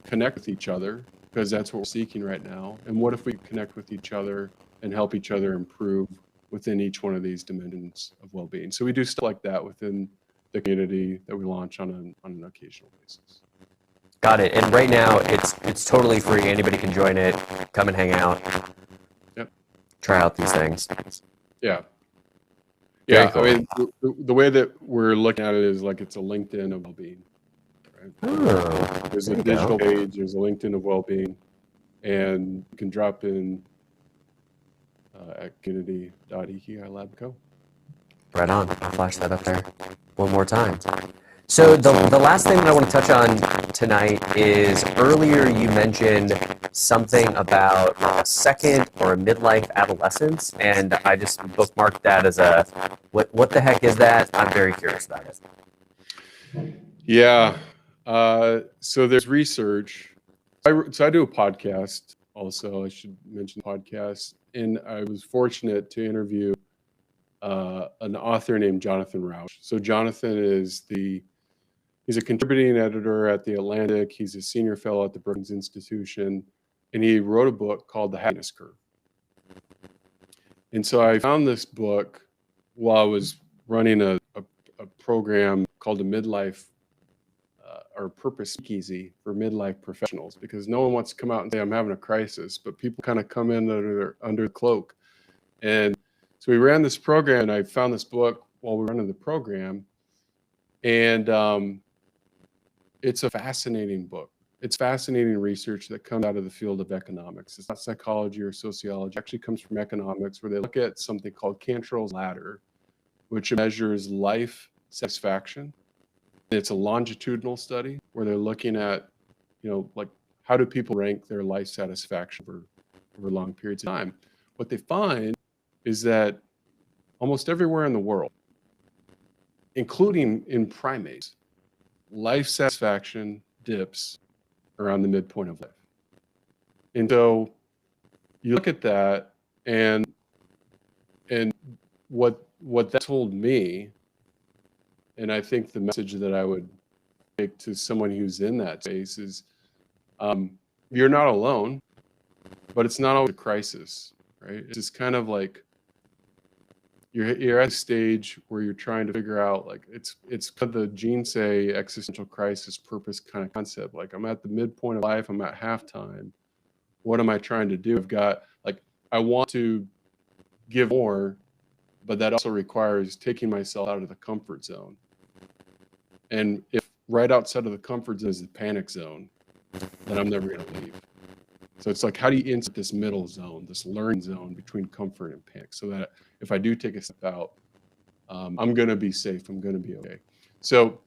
connect with each other because that's what we're seeking right now. And what if we connect with each other and help each other improve within each one of these dimensions of well-being? So we do stuff like that within the community that we launch on an occasional basis. Got it. And right now, it's totally free. Anybody can join it. Come and hang out. Yep. Try out these things. Yeah. Very Yeah. cool. I mean, the way that we're looking at it is like it's a LinkedIn of well-being. Right? Oh, There's there a you digital go. page. There's a LinkedIn of well-being, and you can drop in at community.ikigailab.co. Right on. I'll flash that up there one more time. So the last thing that I want to touch on tonight is earlier you mentioned something about a second or a midlife adolescence, and I just bookmarked that as what the heck is that? I'm very curious about it. Yeah. So there's research. So I do a podcast also. I should mention the podcast. And I was fortunate to interview an author named Jonathan Rauch. So Jonathan he's a contributing editor at The Atlantic. He's a senior fellow at the Brookings Institution. And he wrote a book called The Happiness Curve. And so I found this book while I was running a program called a midlife our purpose speakeasy for midlife professionals, because no one wants to come out and say I'm having a crisis, but people kind of come in under the cloak. And so we ran this program, and I found this book while we were running the program, and it's a fascinating book. It's fascinating research that comes out of the field of economics. It's not psychology or sociology. It actually comes from economics, where they look at something called Cantrell's ladder, which measures life satisfaction. It's a longitudinal study where they're looking at, like, how do people rank their life satisfaction over long periods of time. What they find is that almost everywhere in the world, including in primates, life satisfaction dips around the midpoint of life. And so you look at that, and what that told me, and I think the message that I would take to someone who's in that space is, you're not alone, but it's not always a crisis, right? It's just kind of like you're at a stage where you're trying to figure out, like, it's kind of the Jinsei existential crisis purpose kind of concept. Like, I'm at the midpoint of life, I'm at halftime. What am I trying to do? I've got, like, I want to give more, but that also requires taking myself out of the comfort zone. And if right outside of the comfort zone is the panic zone, then I'm never going to leave. So it's like, how do you insert this middle zone, this learning zone between comfort and panic, so that if I do take a step out, I'm going to be safe, I'm going to be okay. So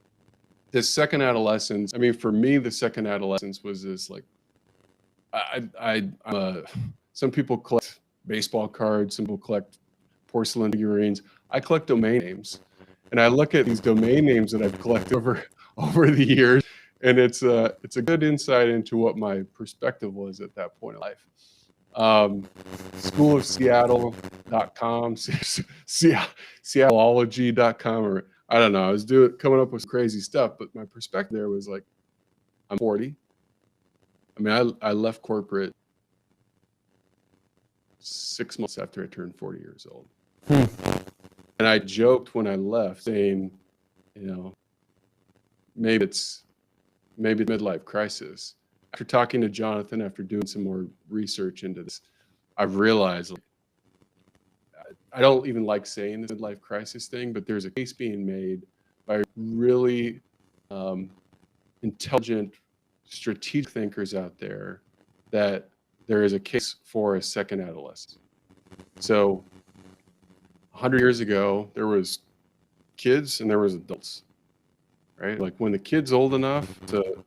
this second adolescence, I mean, for me, the second adolescence was this, like, some people collect baseball cards, some people collect porcelain figurines. I collect domain names, and I look at these domain names that I've collected over the years, and it's a good insight into what my perspective was at that point in life. Schoolofseattle.com, Seattleology.com, or I don't know. I was coming up with crazy stuff, but my perspective there was like, I'm 40. I mean, I left corporate 6 months after I turned 40 years old. And I joked when I left, saying, maybe it's midlife crisis. After talking to Jonathan, after doing some more research into this, I've realized, like, I don't even like saying the midlife crisis thing, but there's a case being made by really intelligent, strategic thinkers out there that there is a case for a second adolescence. So 100 years ago, there was kids and there was adults, right? Like, when the kid's old enough to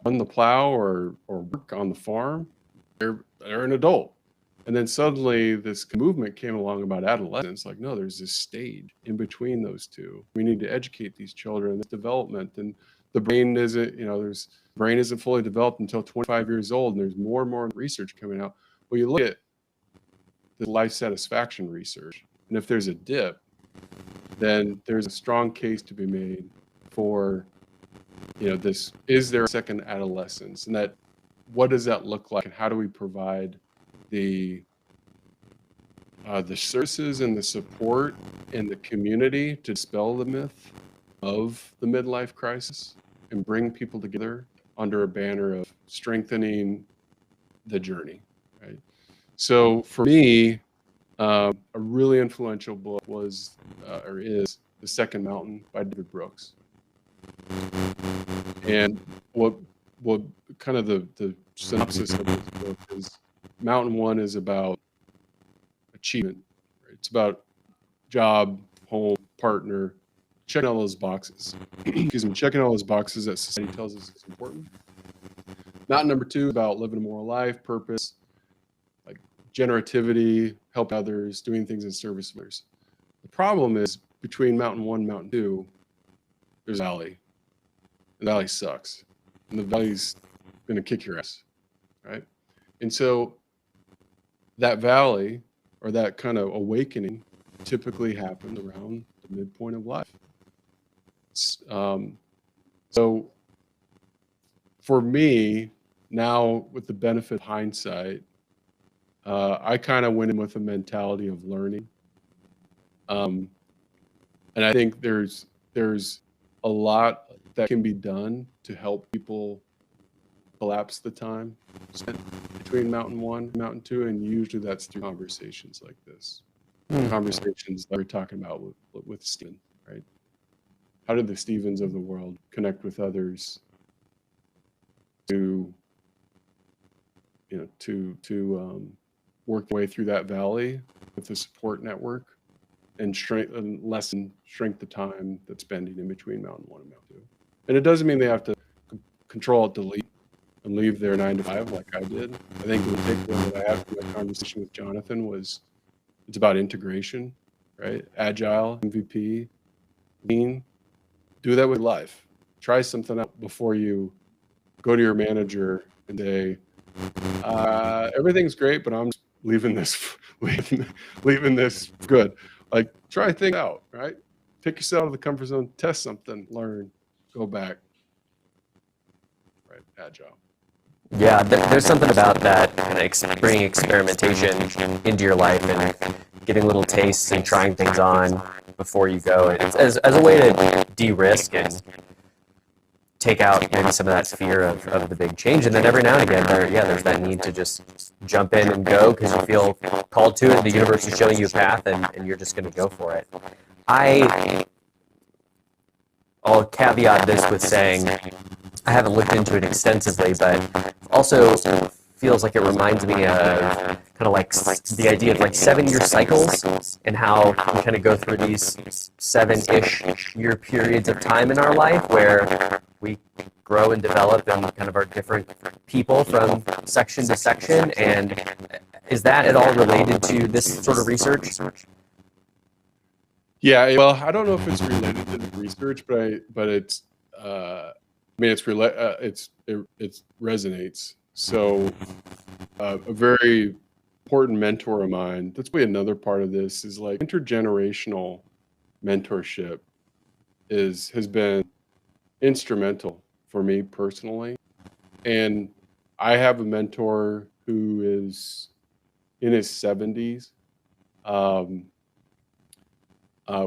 run the plow or work on the farm, they're an adult. And then suddenly this movement came along about adolescence. Like, no, there's this stage in between those two. We need to educate these children, this development, and the brain isn't fully developed until 25 years old, and there's more and more research coming out. Well, you look at the life satisfaction research, and if there's a dip, then there's a strong case to be made for, this, is there a second adolescence, and that, what does that look like, and how do we provide the services and the support in the community to dispel the myth of the midlife crisis and bring people together under a banner of strengthening the journey, right? So for me, a really influential book was or is The Second Mountain by David Brooks. And what kind of the synopsis of this book is, Mountain One is about achievement, right? It's about job, home, partner, checking all those boxes. Excuse me, checking all those boxes that society tells us is important. Mountain number two is about living a moral life, purpose, like generativity, help others, doing things in service of others. The problem is, between Mountain One and Mountain Two, there's a valley. The valley sucks, and the valley's gonna kick your ass, right? And so that valley, or that kind of awakening, typically happens around the midpoint of life. So for me, now with the benefit of hindsight, I kind of went in with a mentality of learning. And I think there's a lot that can be done to help people collapse the time spent between Mountain 1 and Mountain 2, and usually that's through conversations like this. Conversations that we're talking about with Stephen, right? How did the Stephens of the world connect with others to, work their way through that valley with the support network and shrink the time that's spending in between Mountain 1 and Mountain 2. And it doesn't mean they have to Control-Delete and leave their 9 to 5 like I did. I think the takeaway that I had from that conversation with Jonathan was it's about integration, right? Agile, MVP, lean. Do that with life. Try something out before you go to your manager and say, everything's great, but I'm leaving this good. Like, try things out, right? Take yourself out of the comfort zone, test something, learn, go back. Right, agile. Yeah, there's something about that kind of bringing experimentation into your life and getting little tastes and trying things on before you go. It's as a way to de-risk and take out maybe some of that fear of the big change. And then every now and again, there's that need to just jump in and go because you feel called to it. The universe is showing you a path and you're just going to go for it. I'll caveat this with saying I haven't looked into it extensively, but also feels like it reminds me of kind of like the idea of like 7-year cycles and how we kind of go through these 7-ish year periods of time in our life where we grow and develop and kind of are different people from section to section. And is that at all related to this sort of research? Yeah, well, I don't know if it's related to the research, but it's it resonates. So a very important mentor of mine, that's probably another part of this, is like intergenerational mentorship has been instrumental for me personally. And I have a mentor who is in his 70s.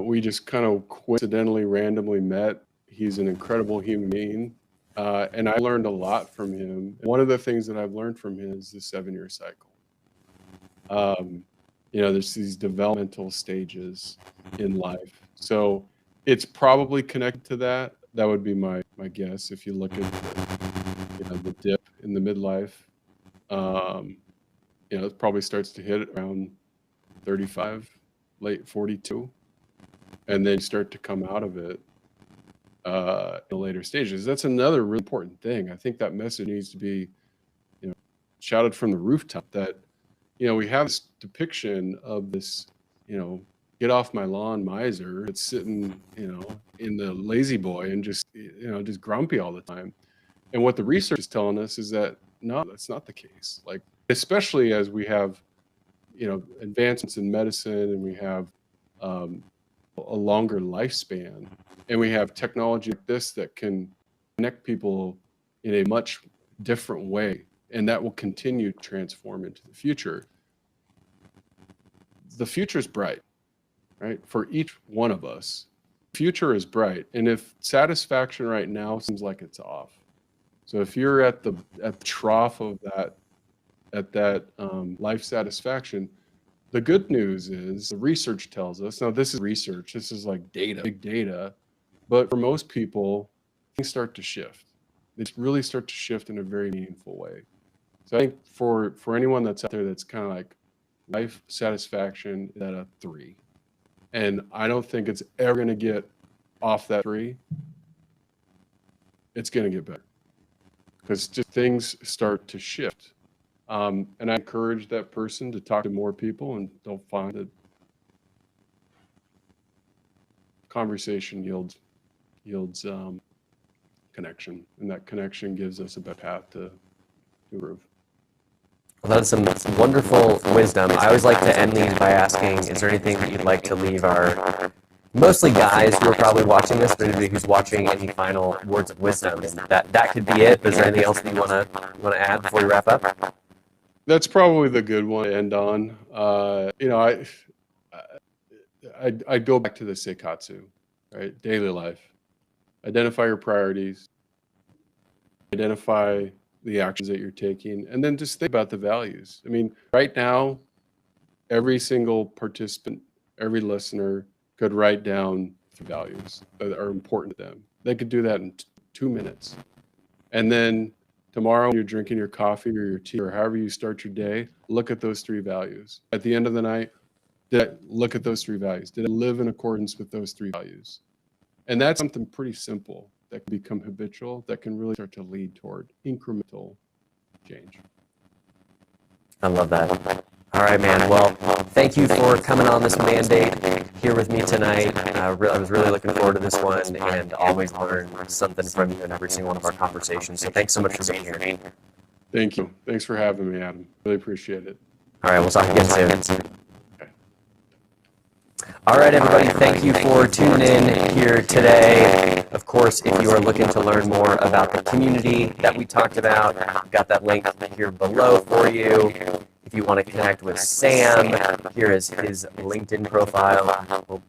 We just kind of coincidentally, randomly met. He's an incredible human being. And I learned a lot from him. One of the things that I've learned from him is the 7-year cycle. There's these developmental stages in life. So it's probably connected to that. That would be my guess. If you look at the dip in the midlife, it probably starts to hit around 35, late 42. And then you start to come out of it in the later stages. That's another really important thing. I think that message needs to be, shouted from the rooftop that, we have this depiction of this, get off my lawn miser that's sitting, in the lazy boy and just grumpy all the time. And what the research is telling us is that, no, that's not the case. Like, especially as we have, advancements in medicine and we have, a longer lifespan, and we have technology like this that can connect people in a much different way, and that will continue to transform into the future. The future is bright, right? For each one of us, future is bright. And if satisfaction right now seems like it's off, so if you're at the trough of that life satisfaction, the good news is the research tells us, now this is research, this is like data, big data, but for most people, things start to shift. They really start to shift in a very meaningful way. So I think for anyone that's out there that's kind of like life satisfaction is at a 3. And I don't think it's ever going to get off that 3. It's going to get better because just things start to shift. And I encourage that person to talk to more people, and they'll find that conversation yields connection, and that connection gives us a better path to improve. Well, that's some wonderful wisdom. I always like to end these by asking, is there anything that you'd like to leave our mostly guys who are probably watching this, but anybody who's watching, any final words of wisdom? And that could be it. But is there anything else that you want to add before we wrap up? That's probably the good one to end on. I go back to the seikatsu, right? Daily life. identify your priorities, identify the actions that you're taking, and then just think about the values. I mean, right now, every single participant, every listener could write down the values that are important to them. They could do that in 2 minutes. And then tomorrow, when you're drinking your coffee or your tea or however you start your day, look at those 3 values. At the end of the night, look at those 3 values. Did I live in accordance with those 3 values? And that's something pretty simple that can become habitual, that can really start to lead toward incremental change. I love that. All right, man. Well, thank you for coming on this mandate here with me tonight. I was really looking forward to this one, and always learn something from you in every single one of our conversations. So thanks so much for being here. Thank you. Thanks for having me, Adam. Really appreciate it. All right, we'll talk again soon. All right, everybody, thank you for tuning in here today. Of course, if you are looking to learn more about the community that we talked about, I've got that link here below for you. If you want to connect with Sam, here is his LinkedIn profile.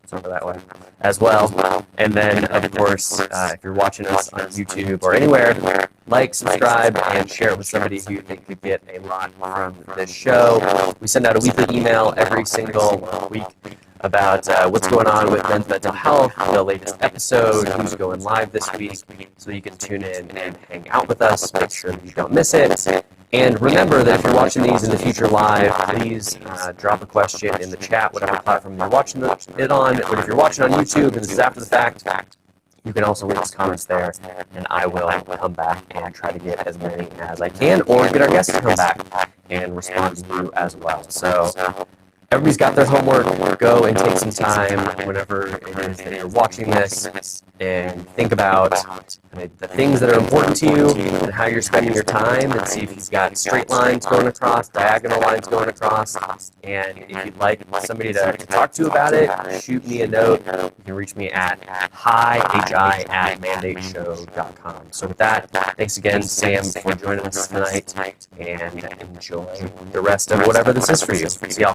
It's over that way as well. And then, of course, if you're watching us on YouTube or anywhere, like, subscribe, and share it with somebody who you think could get a lot from this show. We send out a weekly email every single week about what's going on with men's mental health, the latest episode, who's going live this week, so you can tune in and hang out with us, make sure that you don't miss it. And remember that if you're watching these in the future live, please drop a question in the chat, whatever platform you're watching it on. But if you're watching on YouTube and this is after the fact, you can also leave us comments there, and I will come back and try to get as many as I can, or get our guests to come back and respond to you as well. So everybody's got their homework. Go and take some time whenever it is that you're watching this and think about the things that are important to you and how you're spending your time, and see if you've got straight lines going across, diagonal lines going across. And if you'd like somebody to talk to about it, shoot me a note. You can reach me at hi@mandateshow.com. So with that, thanks again, Sam, for joining us tonight, and enjoy the rest of whatever this is for you. See y'all.